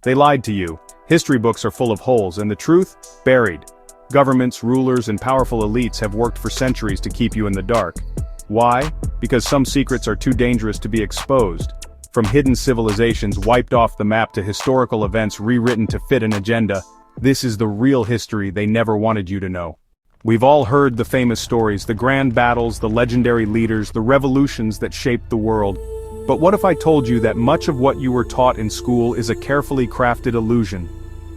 They lied to you. History books are full of holes, and the truth? Buried. Governments, rulers, and powerful elites have worked for centuries to keep you in the dark. Why? Because some secrets are too dangerous to be exposed. From hidden civilizations wiped off the map to historical events rewritten to fit an agenda, this is the real history they never wanted you to know. We've all heard the famous stories, the grand battles, the legendary leaders, the revolutions that shaped the world. But what if I told you that much of what you were taught in school is a carefully crafted illusion?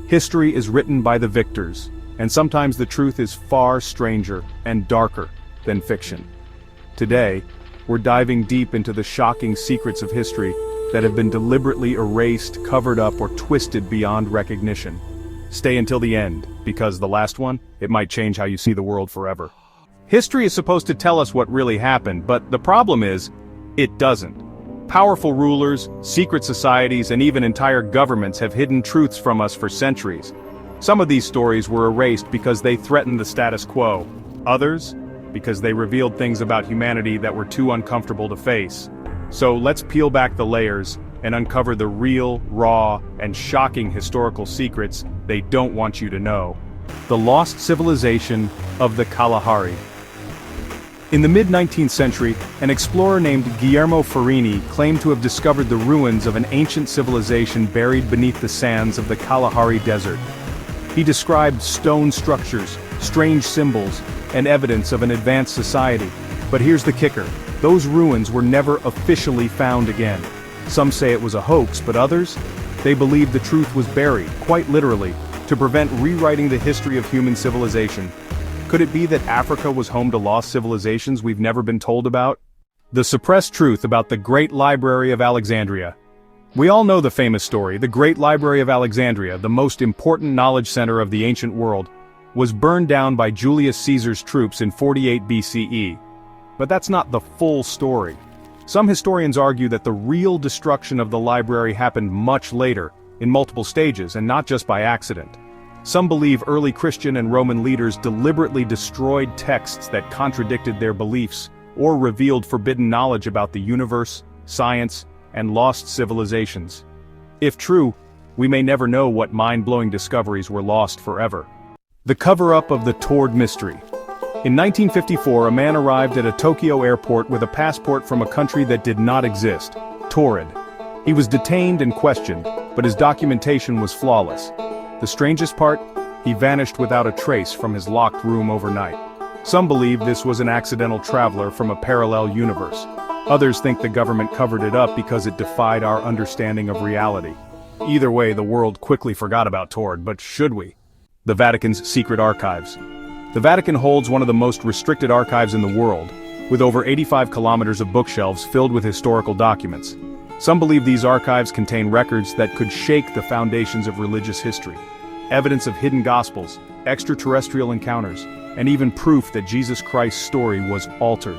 History is written by the victors, and sometimes the truth is far stranger and darker than fiction. Today, we're diving deep into the shocking secrets of history that have been deliberately erased, covered up, or twisted beyond recognition. Stay until the end, because the last one, it might change how you see the world forever. History is supposed to tell us what really happened, but the problem is, it doesn't. Powerful rulers, secret societies, and even entire governments have hidden truths from us for centuries. Some of these stories were erased because they threatened the status quo. Others, because they revealed things about humanity that were too uncomfortable to face. So let's peel back the layers and uncover the real, raw, and shocking historical secrets they don't want you to know. The lost civilization of the Kalahari. In the mid-19th century, an explorer named Guillermo Farini claimed to have discovered the ruins of an ancient civilization buried beneath the sands of the Kalahari Desert. He described stone structures, strange symbols, and evidence of an advanced society. But here's the kicker: those ruins were never officially found again. Some say it was a hoax, but others? They believe the truth was buried, quite literally, to prevent rewriting the history of human civilization. Could it be that Africa was home to lost civilizations we've never been told about? The suppressed truth about the Great Library of Alexandria. We all know the famous story. The Great Library of Alexandria, the most important knowledge center of the ancient world, was burned down by Julius Caesar's troops in 48 BCE. But that's not the full story. Some historians argue that the real destruction of the library happened much later, in multiple stages, and not just by accident. Some believe early Christian and Roman leaders deliberately destroyed texts that contradicted their beliefs, or revealed forbidden knowledge about the universe, science, and lost civilizations. If true, we may never know what mind-blowing discoveries were lost forever. The cover-up of the Tord mystery. In 1954, a man arrived at a Tokyo airport with a passport from a country that did not exist, Torrid. He was detained and questioned, but his documentation was flawless. The strangest part? He vanished without a trace from his locked room overnight. Some believe this was an accidental traveler from a parallel universe. Others think the government covered it up because it defied our understanding of reality. Either way, the world quickly forgot about Tord, but should we? The Vatican's secret archives. The Vatican holds one of the most restricted archives in the world, with over 85 kilometers of bookshelves filled with historical documents. Some believe these archives contain records that could shake the foundations of religious history. Evidence of hidden gospels, extraterrestrial encounters, and even proof that Jesus Christ's story was altered.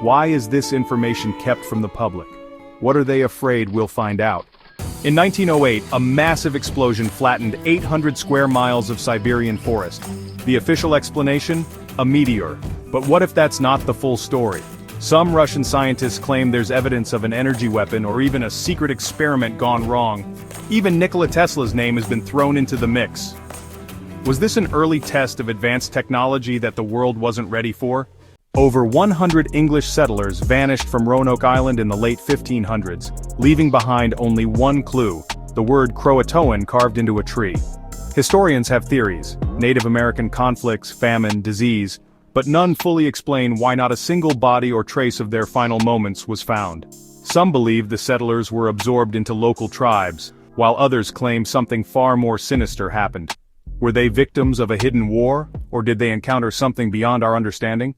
Why is this information kept from the public? What are they afraid we'll find out? In 1908, a massive explosion flattened 800 square miles of Siberian forest. The official explanation? A meteor. But what if that's not the full story? Some Russian scientists claim there's evidence of an energy weapon or even a secret experiment gone wrong. Even Nikola Tesla's name has been thrown into the mix. Was this an early test of advanced technology that the world wasn't ready for? Over 100 English settlers vanished from Roanoke Island in the late 1500s, leaving behind only one clue: the word Croatoan carved into a tree. Historians have theories: Native American conflicts, famine, disease, but none fully explain why not a single body or trace of their final moments was found. Some believe the settlers were absorbed into local tribes, while others claim something far more sinister happened. Were they victims of a hidden war, or did they encounter something beyond our understanding?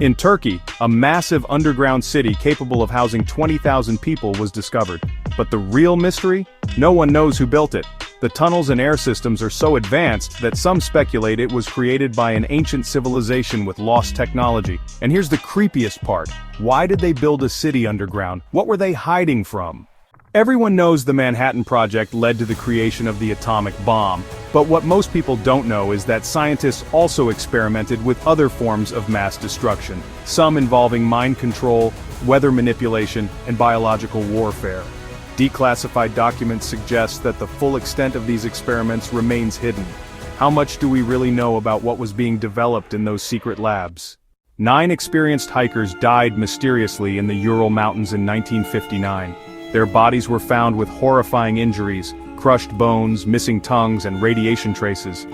In Turkey, a massive underground city capable of housing 20,000 people was discovered. But the real mystery? No one knows who built it. The tunnels and air systems are so advanced that some speculate it was created by an ancient civilization with lost technology. And here's the creepiest part. Why did they build a city underground? What were they hiding from? Everyone knows the Manhattan Project led to the creation of the atomic bomb, but what most people don't know is that scientists also experimented with other forms of mass destruction, some involving mind control, weather manipulation, and biological warfare. Declassified documents suggest that the full extent of these experiments remains hidden. How much do we really know about what was being developed in those secret labs? 9 experienced hikers died mysteriously in the Ural Mountains in 1959. Their bodies were found with horrifying injuries, crushed bones, missing tongues, and radiation traces.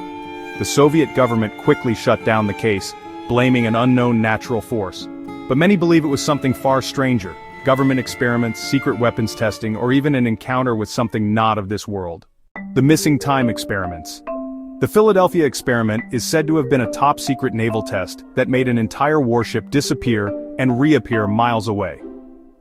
The Soviet government quickly shut down the case, blaming an unknown natural force. But many believe it was something far stranger: government experiments, secret weapons testing, or even an encounter with something not of this world. The missing time experiments. The Philadelphia experiment is said to have been a top-secret naval test that made an entire warship disappear and reappear miles away.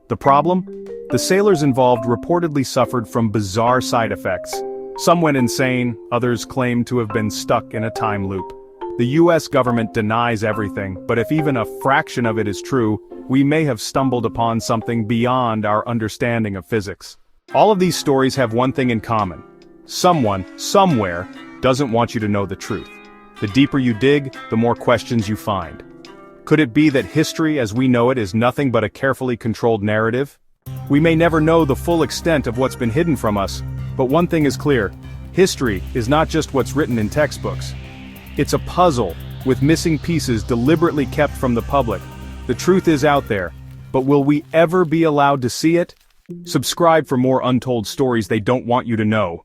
The problem? The sailors involved reportedly suffered from bizarre side effects. Some went insane, others claimed to have been stuck in a time loop. The US government denies everything, but if even a fraction of it is true, we may have stumbled upon something beyond our understanding of physics. All of these stories have one thing in common. Someone, somewhere, doesn't want you to know the truth. The deeper you dig, the more questions you find. Could it be that history as we know it is nothing but a carefully controlled narrative? We may never know the full extent of what's been hidden from us, but one thing is clear: history is not just what's written in textbooks. It's a puzzle, with missing pieces deliberately kept from the public. The truth is out there, but will we ever be allowed to see it? Subscribe for more untold stories they don't want you to know.